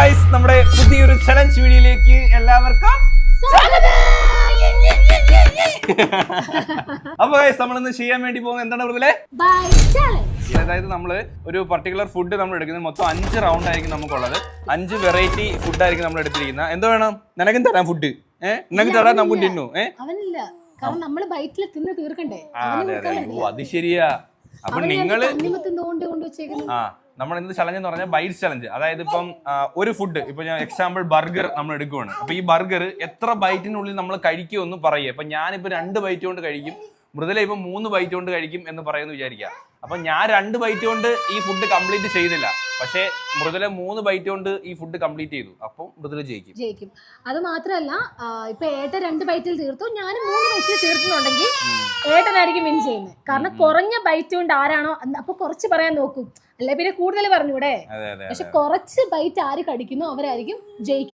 Guys, നമ്മുടെ പുതിയൊരു challenge വീഡിയോയിലേക്ക് എല്ലാവർക്കും അപ്പൊ ഗൈസ്, നമ്മളിന്ന് ചെയ്യാൻ വേണ്ടി പോകുന്നത് എന്താണ് മൃദുലേ? അതായത് നമ്മള് ഒരു പർട്ടിക്കുലർ ഫുഡ് നമ്മൾ എടുക്കുന്നത് മൊത്തം 5 റൗണ്ട് ആയിരിക്കും നമുക്കുള്ളത്. 5 വെറൈറ്റി ഫുഡ് ആയിരിക്കും നമ്മൾ എടുത്തിരിക്കുന്നത്. എന്തോ വേണം? നിനക്കും തരാം ഫുഡ്. നിനക്ക് തരാൻ നമുക്ക് തിന്നു. അത് ശരിയാ. അപ്പൊ നിങ്ങള് നമ്മൾ എന്ത് ചലഞ്ച് എന്ന് പറഞ്ഞാൽ ബൈറ്റ് ചലഞ്ച്. അതായത് ഇപ്പം ഒരു ഫുഡ്, ഇപ്പൊ ഞാൻ എക്സാമ്പിൾ ബർഗർ നമ്മൾ എടുക്കുവാണ്. അപ്പൊ ഈ ബർഗർ എത്ര ബൈറ്റിനുള്ളിൽ നമ്മൾ കഴിക്കുമെന്ന് പറയുക. അപ്പൊ ഞാനിപ്പോ 2 ബൈറ്റ് കൊണ്ട് കഴിക്കും, മൃദുല ഇപ്പൊ 3 ബൈറ്റ് കൊണ്ട് കഴിക്കും എന്ന് പറയുമെന്ന് വിചാരിക്കാം. അപ്പൊ ഞാൻ 2 ബൈറ്റ് കൊണ്ട് ഈ ഫുഡ് കംപ്ലീറ്റ് ചെയ്തില്ല, പക്ഷേ മൃദുല 3 ബൈറ്റ് കൊണ്ട് ഈ ഫുഡ് കംപ്ലീറ്റ് ചെയ്തു. അപ്പം മൃദുല ജയിക്കും. അത് മാത്രമല്ല, ഇപ്പൊ ഏട്ടൻ 2 ബൈറ്റിൽ തീർത്തു, ഞാൻ 3 ബൈറ്റിൽ തീർത്തുന്നുണ്ടെങ്കിൽ ഏട്ടനായിരിക്കും വിൻ ചെയ്യുന്നത്. കാരണം കുറഞ്ഞ ബൈറ്റ് കൊണ്ട് ആരാണോ, അപ്പൊ കുറച്ച് പറയാൻ നോക്കും, അല്ലെ പിന്നെ കൂടുതൽ പറഞ്ഞൂടെ. പക്ഷെ കുറച്ച് ബൈറ്റ് ആര് കടിക്കുന്നു അവരായിരിക്കും ജയിക്കും.